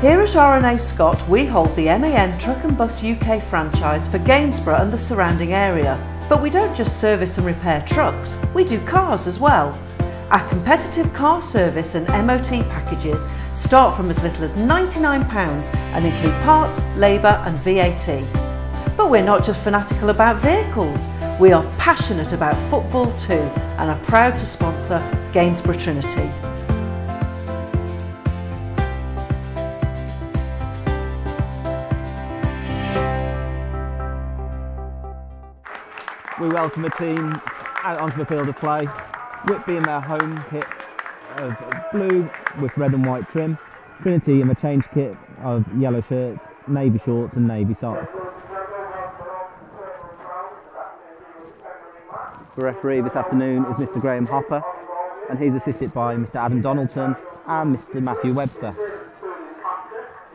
Here at R&A Scott, we hold the MAN Truck and Bus UK franchise for Gainsborough and the surrounding area. But we don't just service and repair trucks, we do cars as well. Our competitive car service and MOT packages start from as little as £99 and include parts, labour and VAT. But we're not just fanatical about vehicles, we are passionate about football too and are proud to sponsor Gainsborough Trinity. We welcome the team out onto the field of play. Whitby in their home kit of blue with red and white trim. Trinity in the change kit of yellow shirts, navy shorts and navy socks. The referee this afternoon is Mr Graham Hopper, and he's assisted by Mr Adam Donaldson and Mr Matthew Webster.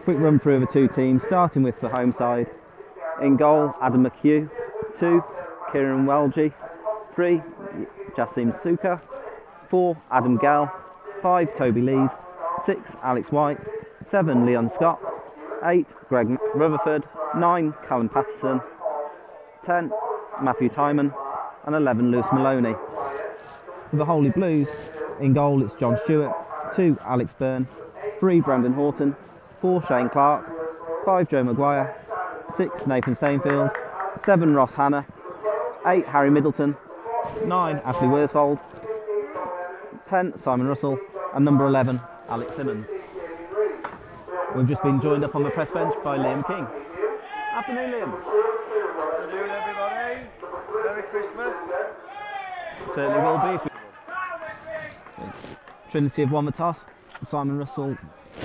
Quick run through of the two teams, starting with the home side. In goal, Adam McHugh. 2, Kieran Welgie. 3, Jasim Suka. 4, Adam Gell. 5, Toby Lees. 6, Alex White. 7, Leon Scott. 8, Greg Rutherford. 9, Callum Patton. 10, Matthew Timon. And 11, Lewis Maloney. For the Holy Blues, in goal it's Jon Stewart. 2, Alex Byrne. 3, Brandon Horton. 4, Shane Clark. 5, Joe Maguire. 6, Nathan Stainfield. 7, Ross Hanna. 8, Harry Middleton. 9, Ashley Worsfold. 10, Simon Russell. And number 11, Alex Simmons. We've just been joined up on the press bench by Liam King. Afternoon, Liam. Afternoon, everybody. Merry Christmas. Certainly will be. Trinity have won the toss. Simon Russell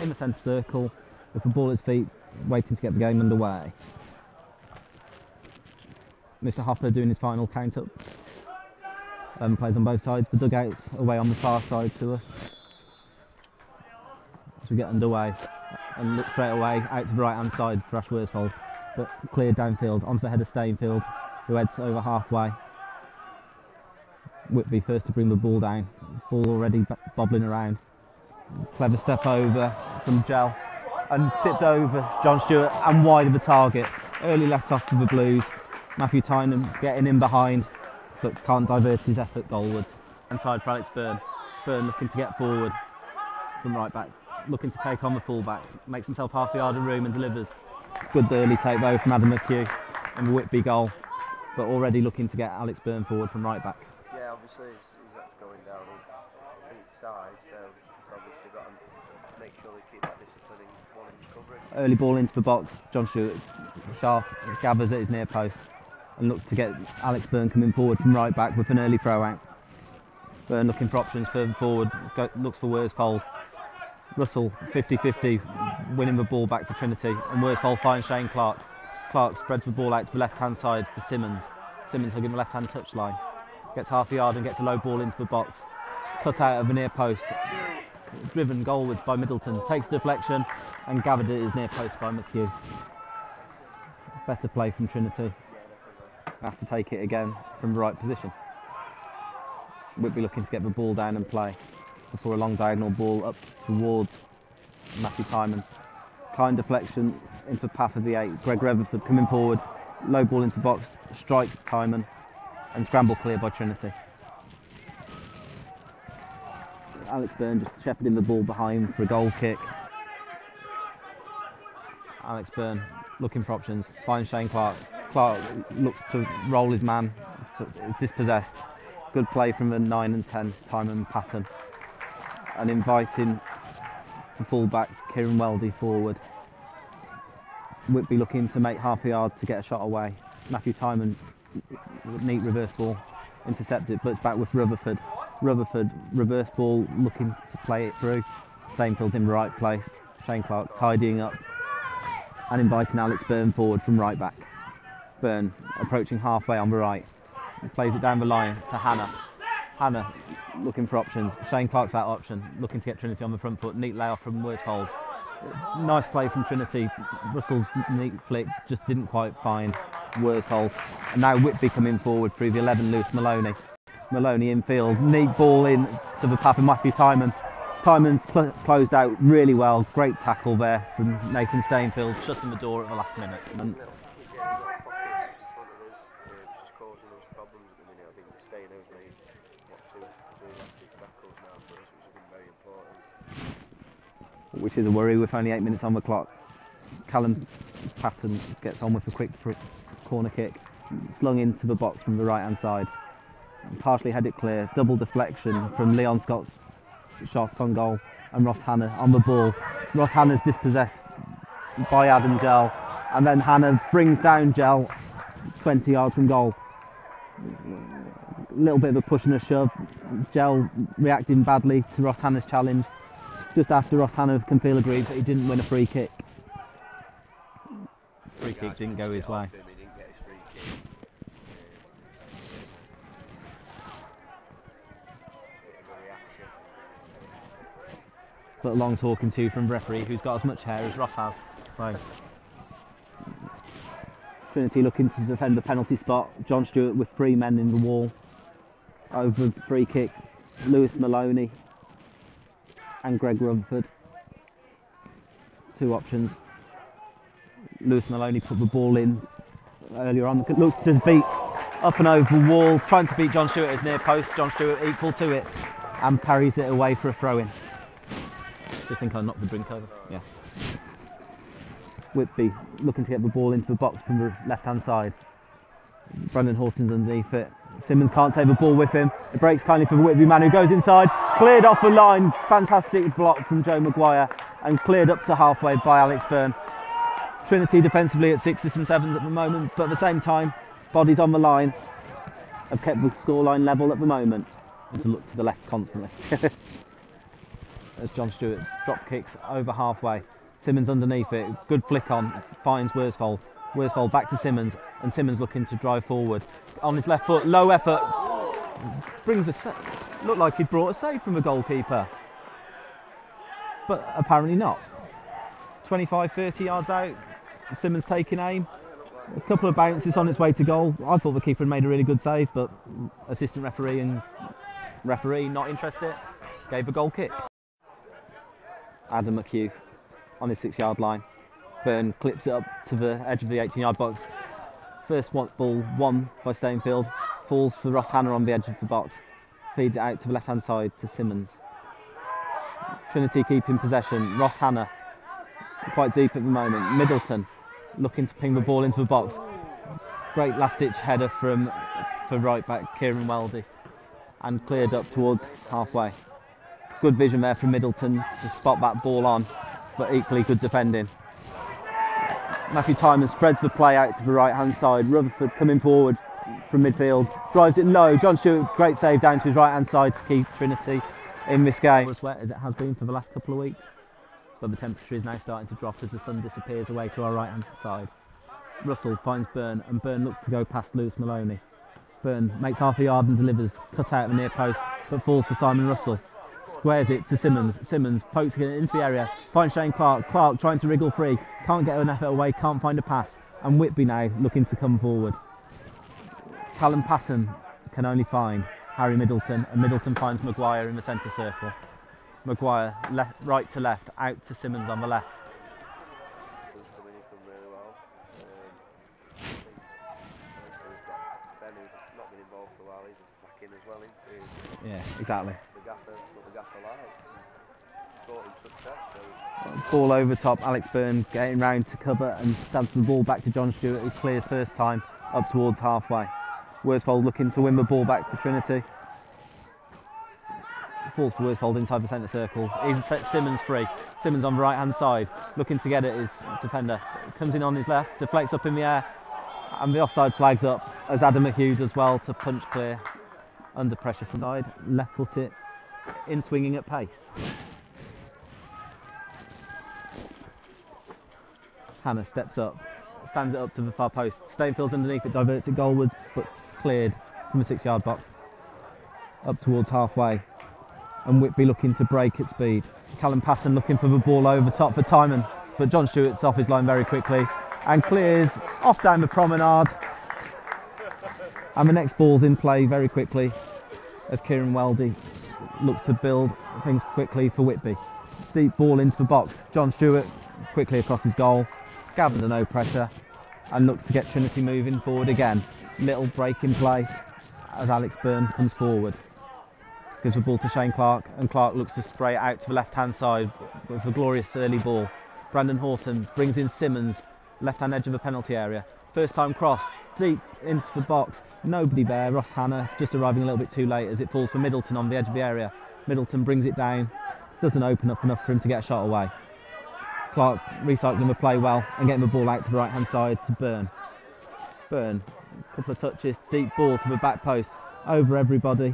in the centre circle with the ball at his feet, waiting to get the game underway. Mr Hopper doing his final count up. Plays on both sides. The dugouts away on the far side to us. As we get underway and look straight away out to the right hand side for Ash Worsfold, but cleared downfield onto the head of Stainfield, who heads over halfway. Whitby first to bring the ball down. Ball already bobbling around. Clever step over from Gell and tipped over Jon Stewart and wide of the target. Early let off to the Blues. Matthew Tynan getting in behind, but can't divert his effort goalwards. Inside for Alex Byrne. Byrne looking to get forward from right back, looking to take on the fullback. Makes himself half a yard of room and delivers. Good early take though from Adam McHugh in the Whitby goal, but already looking to get Alex Byrne forward from right back. Yeah, obviously he's going down on each side, so he's obviously got to make sure they keep that discipline in one inch coverage. Early ball into the box. Jon Stewart sharp gathers at his near post and looks to get Alex Byrne coming forward from right back with an early throw out. Byrne looking for options further forward, looks for Worsfold. Russell 50-50 winning the ball back for Trinity, and Worsfold finds Shane Clark. Clark spreads the ball out to the left hand side for Simmons. Simmons hugging the left hand touchline. Gets half a yard and gets a low ball into the box. Cut out of the near post. Driven goalwards by Middleton. Takes a deflection and gathered at his near post by McHugh. Better play from Trinity. Has to take it again from the right position. Whitby looking to get the ball down and play before a long diagonal ball up towards Matthew Timon. Kind deflection into the path of the 8. Greg Rutherford coming forward. Low ball into the box. Strikes Timon and scramble clear by Trinity. Alex Byrne just shepherding the ball behind for a goal kick. Alex Byrne looking for options. Finds Shane Clark. Clark looks to roll his man, but is dispossessed. Good play from the 9 and 10, Timon Patton. And inviting the fullback, Kieran Welgie, forward. Whitby looking to make half a yard to get a shot away. Matthew Timon, neat reverse ball, intercepted, but it's back with Rutherford. Rutherford, reverse ball, looking to play it through. Stainfield's in the right place. Shane Clark tidying up and inviting Alex Byrne forward from right back. Byrne approaching halfway on the right. He plays it down the line to Hanna. Hanna looking for options. Shane Clark's that option, looking to get Trinity on the front foot. Neat layoff from Worsfold. Nice play from Trinity. Russell's neat flick just didn't quite find Worsfold. And now Whitby coming forward through the 11, Lewis Maloney. Maloney infield, neat ball in to the path of Matthew Timon. Tymon's closed out really well. Great tackle there from Nathan Stainfield, shutting the door at the last minute. And which is a worry with only 8 minutes on the clock. Callum Patton gets on with a quick corner kick, slung into the box from the right hand side. Partially headed clear, double deflection from Leon Scott's shot on goal, and Ross Hannah on the ball. Ross Hannah's dispossessed by Adam Gell, and then Hannah brings down Gell 20 yards from goal. A little bit of a push and a shove. Gell reacting badly to Ross Hannah's challenge. Just after Ross Hannah can feel aggrieved that he didn't win a free kick. Free kick didn't go his way. But a long talking to from the referee, who's got as much hair as Ross has. So Trinity looking to defend the penalty spot. Jon Stewart with 3 men in the wall. Over the free kick, Lewis Maloney and Greg Rumford. 2 options. Lewis Maloney put the ball in earlier on. Looks to beat up and over the wall, trying to beat Jon Stewart at his near post. Jon Stewart equal to it and parries it away for a throw-in. Just think I knocked the brink over. Yeah. Whitby looking to get the ball into the box from the left-hand side. Brendan Horton's underneath it. Simmons can't take the ball with him. It breaks kindly for the Whitby man, who goes inside. Cleared off the line. Fantastic block from Joe Maguire and cleared up to halfway by Alex Byrne. Trinity defensively at 6s and 7s at the moment, but at the same time, bodies on the line have kept the scoreline level at the moment. To look to the left constantly. As Jon Stewart drop kicks over halfway. Simmons underneath it, good flick on, finds Worsfold. Worsfold back to Simmons, and Simmons looking to drive forward. On his left foot, low effort, brings a save. Looked like he'd brought a save from the goalkeeper, but apparently not. 25-30 yards out, Simmons taking aim. A couple of bounces on its way to goal. I thought the keeper had made a really good save, but assistant referee and referee not interested, gave a goal kick. Adam McHugh on his 6-yard line. Byrne clips it up to the edge of the 18-yard box. First ball won by Stainfield, falls for Ross Hannah on the edge of the box, feeds it out to the left-hand side to Simmons. Trinity keeping possession. Ross Hannah quite deep at the moment. Middleton looking to ping the ball into the box. Great last-ditch header for right back Kieran Weldy, and cleared up towards halfway. Good vision there from Middleton to spot that ball on, but equally good defending. Matthew Timon spreads the play out to the right hand side. Rutherford coming forward from midfield, drives it low. Jon Stewart, great save down to his right hand side to keep Trinity in this game. As wet as it has been for the last couple of weeks, but the temperature is now starting to drop as the sun disappears away to our right hand side. Russell finds Byrne, and Byrne looks to go past Lewis Maloney. Byrne makes half a yard and delivers, cut out at the near post, but falls for Simon Russell. Squares it to Simmons. Simmons pokes it into the area, finds Shane Clark. Clark trying to wriggle free, can't get an effort away, can't find a pass, and Whitby now looking to come forward. Callum Patton can only find Harry Middleton, and Middleton finds Maguire in the centre circle. Maguire right to left, out to Simmons on the left. Yeah, exactly. Ball over top, Alex Byrne getting round to cover and stabs the ball back to Jon Stewart, who clears first time up towards halfway. Worsfold looking to win the ball back for Trinity. Falls for Worsfold inside the centre circle. He sets Simmons free. Simmons on the right hand side, looking to get at his defender. Comes in on his left, deflects up in the air, and the offside flags up as Adam McHugh does well to punch clear under pressure from side. Left foot it in, swinging at pace. Hannah steps up, stands it up to the far post. Stainfield's underneath it, diverts it goalwards, but cleared from the 6-yard box. Up towards halfway, and Whitby looking to break at speed. Callum Patton looking for the ball over top for Timon, but Jon Stewart's off his line very quickly and clears off down the promenade. And the next ball's in play very quickly as Kieran Weldy looks to build things quickly for Whitby. Deep ball into the box. Jon Stewart quickly across his goal. Gav under no pressure and looks to get Trinity moving forward again. Little break in play as Alex Byrne comes forward. Gives the ball to Shane Clark, and Clark looks to spray it out to the left-hand side with a glorious early ball. Brandon Horton brings in Simmons, left-hand edge of the penalty area. First time cross, deep into the box. Nobody there. Ross Hannah just arriving a little bit too late as it falls for Middleton on the edge of the area. Middleton brings it down. Doesn't open up enough for him to get a shot away. Clark recycling the play well and getting the ball out to the right-hand side to Byrne. Byrne, a couple of touches, deep ball to the back post, over everybody.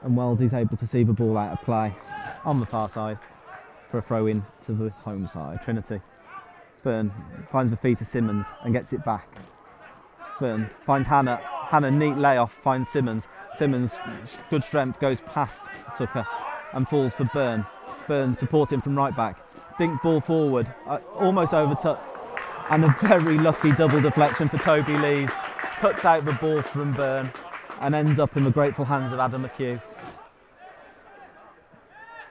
And Weldy's able to see the ball out of play on the far side for a throw in to the home side, Trinity. Byrne finds the feed to Simmons and gets it back. Byrne finds Hannah. Hannah, neat layoff, finds Simmons. Simmons, good strength, goes past Sucker and falls for Byrne. Byrne supporting from right back. Dink ball forward, almost overtook, and a very lucky double deflection for Toby Lees. Cuts out the ball from Byrne and ends up in the grateful hands of Adam McHugh.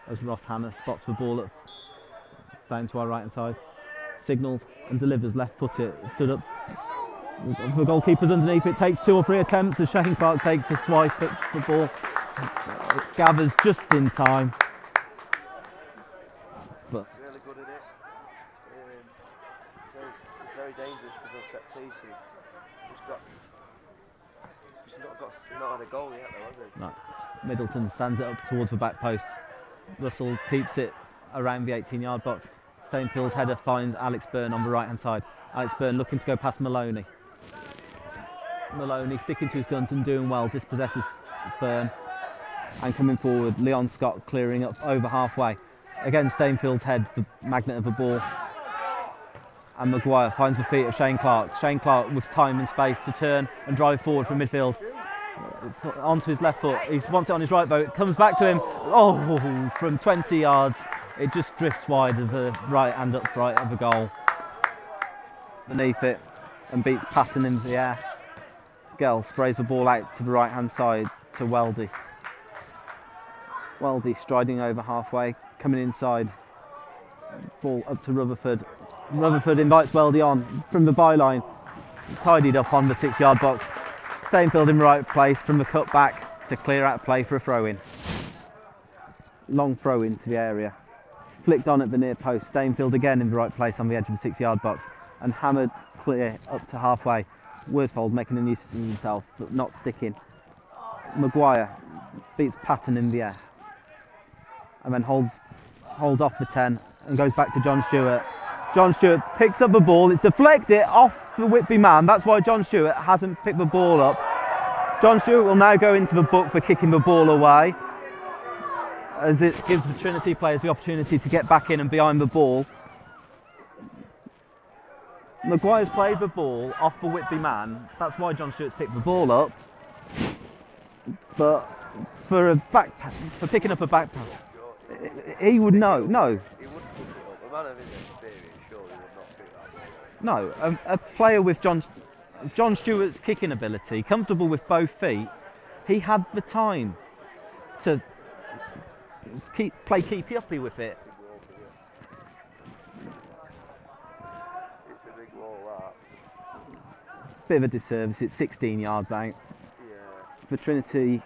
As Ross Hannah spots the ball up, down to our right hand side, signals and delivers left footed. Stood up, the goalkeeper's underneath it, takes 2 or 3 attempts as Shane Clark takes a swipe at the ball. It gathers just in time. But really good at it. It's very dangerous for those set pieces. He's not had a goal yet though, has he? no. Middleton stands it up towards the back post. Russell keeps it around the 18-yard box. Stainfield's header finds Alex Byrne on the right hand side. Alex Byrne looking to go past Maloney. Maloney sticking to his guns and doing well, dispossesses Byrne and coming forward. Leon Scott clearing up over halfway. Again Stainfield's head, the magnet of the ball. And Maguire finds the feet of Shane Clark. Shane Clark with time and space to turn and drive forward from midfield. Onto his left foot. He wants it on his right foot. It comes back to him. Oh, from 20 yards. It just drifts wide of the right hand upright of the goal. Beneath it and beats Patton in the air. Gell sprays the ball out to the right hand side to Weldy. Weldy striding over halfway, coming inside. Ball up to Rutherford. Rutherford invites Weldy on from the byline. Tidied up on the 6-yard box. Stainfield in the right place from the cut back to clear out play for a throw in. Long throw into the area. Flicked on at the near post. Stainfield again in the right place on the edge of the 6-yard box and hammered clear up to halfway. Worsfold making a nuisance of himself but not sticking. Maguire beats Patton in the air and then holds off the 10 and goes back to Jon Stewart. Jon Stewart picks up the ball, it's deflected off the Whitby man. That's why Jon Stewart hasn't picked the ball up. Jon Stewart will now go into the book for kicking the ball away, as it gives the Trinity players the opportunity to get back in and behind the ball. Maguire's played the ball off the Whitby man. That's why Jon Stewart's picked the ball up. But for picking up a back pass, he would know. No. He wouldn't pick it up. A man of his experience surely would not pick that. No, a player with Jon Stewart's kicking ability, comfortable with both feet, he had the time to play keepy-uppy with it. It's a big wall, that. Bit of a disservice, it's 16 yards out. Yeah. The Trinity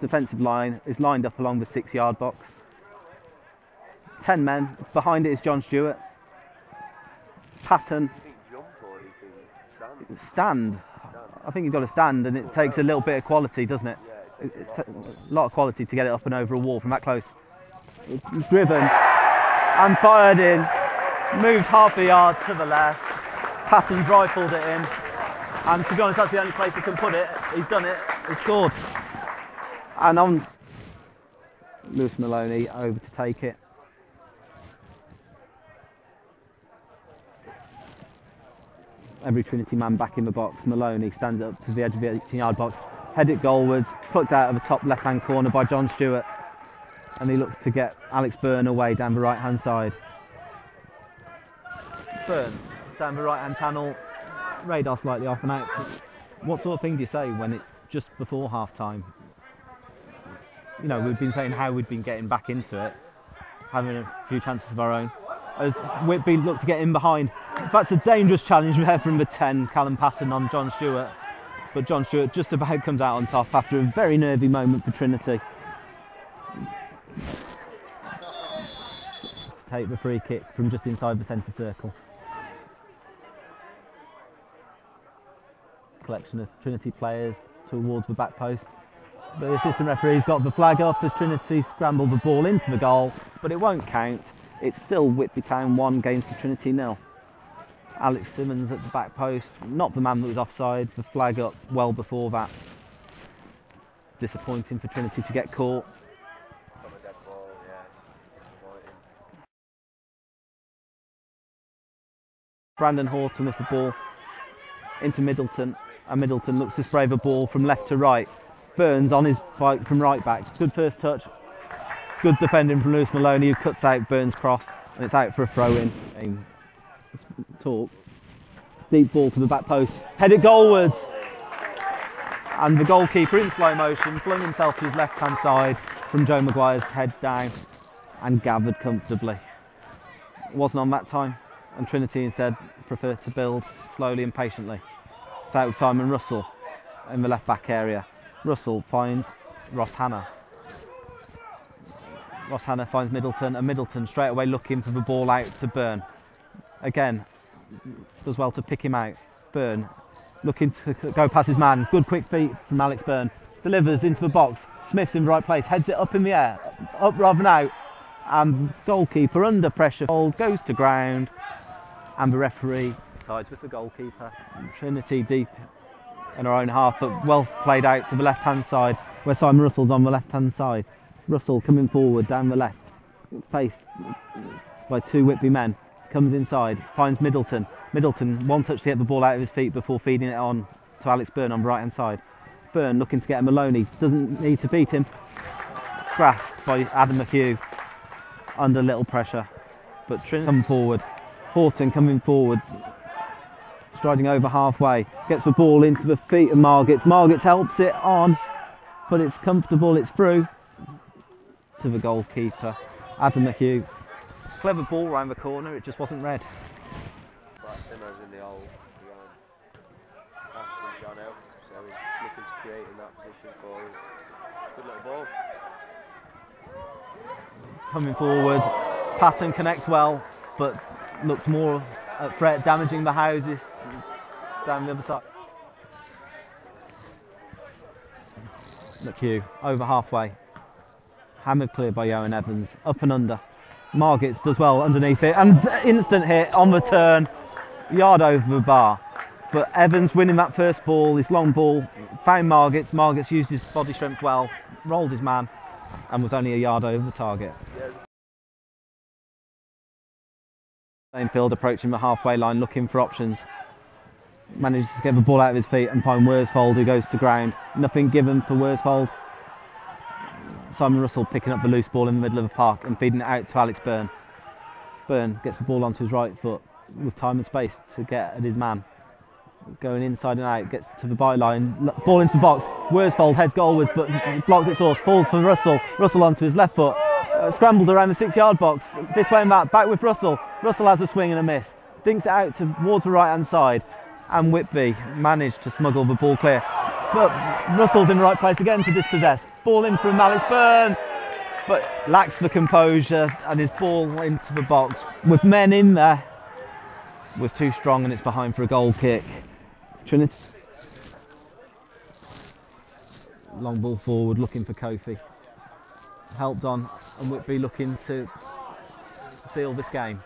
defensive line is lined up along the 6-yard box. 10 men, behind it is Jon Stewart. Patton. I think jump or anything. Stand. I think you've got to stand, and it takes a little bit of quality, doesn't it? Yeah, it takes A lot of quality to get it up and over a wall from that close. Driven and fired in. Moved half a yard to the left. Patton's rifled it in. And to be honest, that's the only place he can put it. He's done it. He's scored. And on Lewis Maloney over to take it. Every Trinity man back in the box. Maloney stands up to the edge of the 18-yard box. Head it goalwards, plucked out of the top left-hand corner by Jon Stewart. And he looks to get Alex Byrne away down the right-hand side. Byrne down the right-hand channel. Radar slightly off and out. What sort of thing do you say when it's just before half-time? you know, we've been saying how we'd been getting back into it, having a few chances of our own, as Whitby look to get in behind. That's a dangerous challenge we have from number 10, Callum Patton, on Jon Stewart. But Jon Stewart just about comes out on top after a very nervy moment for Trinity. Just take the free kick from just inside the centre circle. Collection of Trinity players towards the back post. The assistant referee's got the flag up as Trinity scramble the ball into the goal, but it won't count. It's still Whitby Town 1, Gainsborough Trinity 0. Alex Simmons at the back post, not the man that was offside, the flag up well before that. Disappointing for Trinity to get caught. Brandon Horton with the ball into Middleton, and Middleton looks to spray the ball from left to right. Burns on his bike from right back. Good first touch. Good defending from Lewis Maloney, who cuts out Burns' cross, and it's out for a throw-in. Talk. Deep ball to the back post. Headed goalwards. And the goalkeeper in slow motion flung himself to his left-hand side from Joe Maguire's head down and gathered comfortably. It wasn't on that time, and Trinity instead preferred to build slowly and patiently. It's out with Simon Russell in the left-back area. Russell finds Ross Hannah. Ross Hannah finds Middleton, and Middleton straight away looking for the ball out to Byrne. Again, does well to pick him out. Byrne looking to go past his man. Good quick feet from Alex Byrne. Delivers into the box. Smith's in the right place. Heads it up in the air. Up rather than out. And goalkeeper under pressure. Goes to ground. And the referee sides with the goalkeeper. Trinity deep in our own half, but well played out to the left-hand side, where Simon Russell's on the left-hand side. Russell coming forward down the left, faced by two Whitby men. Comes inside, finds Middleton. Middleton, one touch to get the ball out of his feet before feeding it on to Alex Byrne on the right-hand side. Byrne looking to get a Maloney, doesn't need to beat him. Grasped by Adam McHugh, under little pressure. But Trinity come forward. Horton coming forward, striding over halfway, gets the ball into the feet of Margits. Margits helps it on, but it's comfortable, it's through to the goalkeeper, Adam McHugh. Clever ball round the corner, it just wasn't red. Simmer's in the hole behind Ash and Jon out, so he's looking to create in that position for him. Good little ball. Coming forward, Patton connects well, but looks more at threat, damaging the houses down the other side. McHugh over halfway, hammered clear by Owen Evans, up and under. Margits does well underneath it, and instant hit on the turn, yard over the bar. But Evans winning that first ball, his long ball, found Margits. Margits used his body strength well, rolled his man, and was only a yard over the target. Field approaching the halfway line, looking for options. Manages to get the ball out of his feet and find Worsfold, who goes to ground. Nothing given for Worsfold. Simon Russell picking up the loose ball in the middle of the park and feeding it out to Alex Byrne. Byrne gets the ball onto his right foot with time and space to get at his man. Going inside and out, gets to the byline, ball into the box. Worsfold heads goalwards, but blocked its source, falls for Russell. Russell onto his left foot. Scrambled around the 6-yard box, this way and that, back with Russell. Russell has a swing and a miss, dinks it out towards the right-hand side, and Whitby managed to smuggle the ball clear. But Russell's in the right place again to dispossess. Ball in from Alex Byrne, but lacks the composure, and his ball into the box with men in there was too strong, and it's behind for a goal kick. Trinity. Long ball forward, looking for Kofi. Helped on, and Whitby looking to seal this game.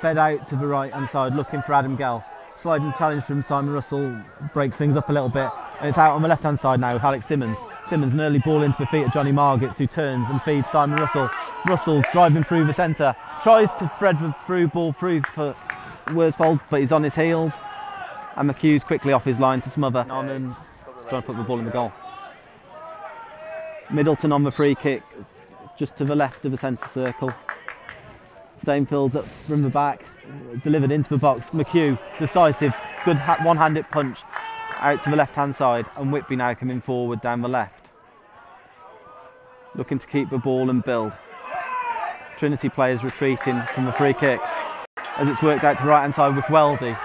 Fed out to the right hand side, looking for Adam Gell. Sliding challenge from Simon Russell breaks things up a little bit, and it's out on the left hand side now with Alex Simmons. Simmons, an early ball into the feet of Johnny Margits, who turns and feeds Simon Russell. Russell driving through the centre, tries to thread the through ball through for Worsfold, but he's on his heels, and McHugh's quickly off his line to smother on and trying to put the ball in the goal. Middleton on the free kick, just to the left of the centre circle. Stainfield's up from the back, delivered into the box. McHugh, decisive, good one-handed punch out to the left-hand side, and Whitby now coming forward down the left. looking to keep the ball and build. Trinity players retreating from the free kick as it's worked out to the right hand side with Weldy.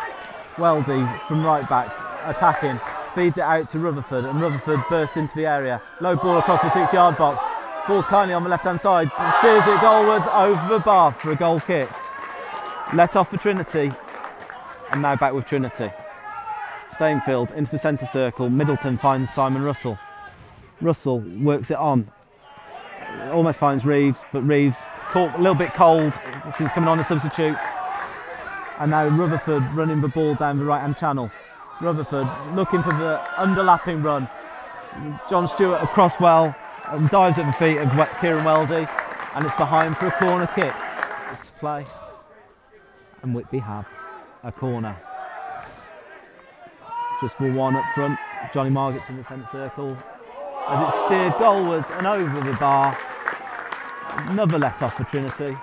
Weldy from right back, attacking, feeds it out to Rutherford, and Rutherford bursts into the area. Low ball across the 6-yard box. Ball's kindly on the left hand side, and steers it goalwards over the bar for a goal kick. Let off for Trinity, and now back with Trinity. Stainfield into the centre circle. Middleton finds Simon Russell. Russell works it on. Almost finds Reeves, but Reeves caught a little bit cold since coming on a substitute. And now Rutherford running the ball down the right hand channel. Rutherford looking for the underlapping run. Jon Stewart across well and dives at the feet of Kieran Weldy, and it's behind for a corner kick. It's play, and Whitby have a corner. Just for one up front. Johnny Marget's in the centre circle as it's steered goalwards and over the bar. Another let off for Trinity.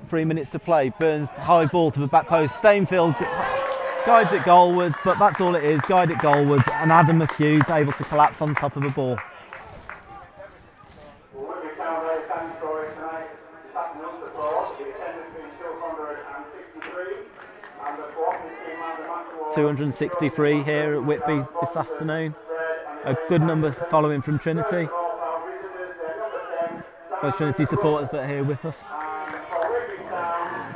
3 minutes to play. Burns high ball to the back post. Stainfield guides it goalwards, but that's all it is. Guide it goalwards, and Adam McHugh's able to collapse on top of the ball. 263 here at Whitby this afternoon. A good number following from Trinity. Those Trinity supporters that are here with us.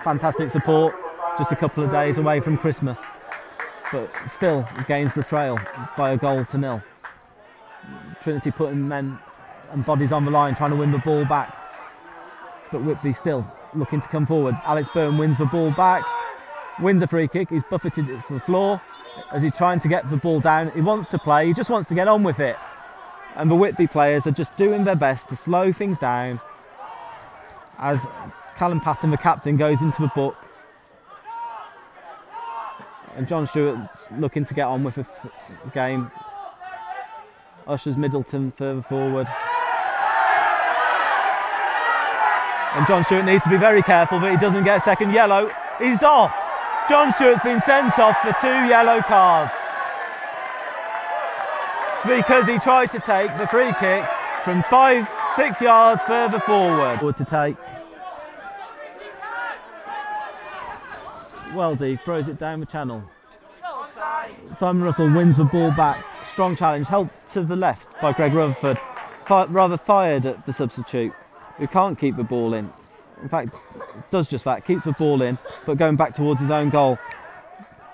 Fantastic support, just a couple of days away from Christmas, but still Gainsborough trail by a 1-0. Trinity putting men and bodies on the line, trying to win the ball back, but Whitby still looking to come forward. Alex Byrne wins the ball back, wins a free kick. He's buffeted it to the floor as he's trying to get the ball down. He wants to play, he just wants to get on with it, and the Whitby players are just doing their best to slow things down as Callum Patton, the captain, goes into the book, and Jon Stewart's looking to get on with the game. Ushers Middleton further forward, and Jon Stewart needs to be very careful that he doesn't get a second yellow. He's off. Jon Stewart's been sent off for 2 yellow cards because he tried to take the free kick from 5-6 yards further forward. To take. Weldy throws it down the channel. Simon Russell wins the ball back. Strong challenge, helped to the left by Greg Rutherford. Rather fired at the substitute, who can't keep the ball in. In fact, does just that, keeps the ball in, but going back towards his own goal.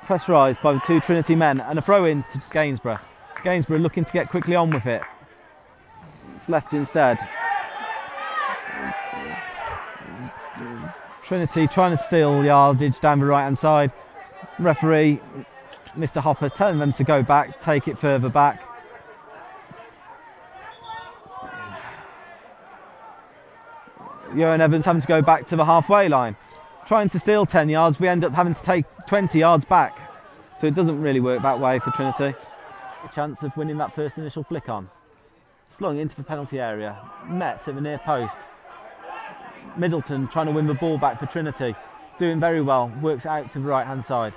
Pressurised by the 2 Trinity men, and a throw in to Gainsborough. Gainsborough looking to get quickly on with it. It's left instead. Trinity trying to steal yardage down the right hand side. Referee Mr. Hopper telling them to go back, take it further back. Johan Evans having to go back to the halfway line. Trying to steal 10 yards, we end up having to take 20 yards back. So it doesn't really work that way for Trinity. A chance of winning that first initial flick on. Slung into the penalty area, met at the near post. Middleton trying to win the ball back for Trinity, doing very well, works out to the right hand side.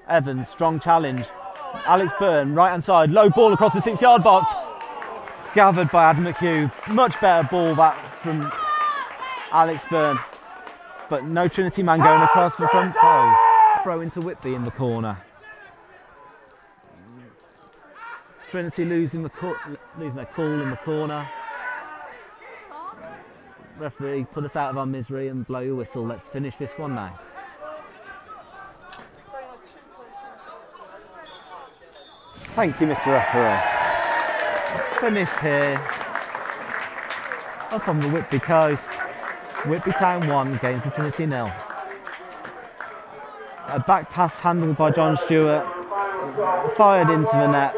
Evans, strong challenge. Alex Byrne, right hand side, low ball across the 6-yard box. Gathered by Adam McHugh, much better ball back from Alex Byrne, but no Trinity man going across the front post. Throw into Whitby in the corner. Trinity losing their cool in the corner. Referee, put us out of our misery and blow your whistle. Let's finish this one now. Thank you, Mr. Referee. It's finished here. Up on the Whitby coast. Whitby Town 1, Gainsborough Trinity 0. A back pass handled by Jon Stewart, fired into the net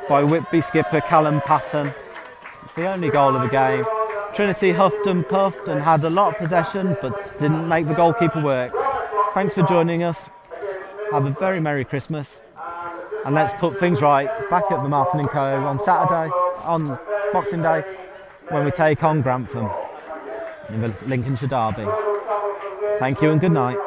by Whitby skipper Callum Patton. It's the only goal of the game. Trinity huffed and puffed and had a lot of possession, but didn't make the goalkeeper work. Thanks for joining us. Have a very Merry Christmas, and let's put things right back at the Martin & Co on Saturday, on Boxing Day, when we take on Grantham in the Lincolnshire Derby. Thank you and good night.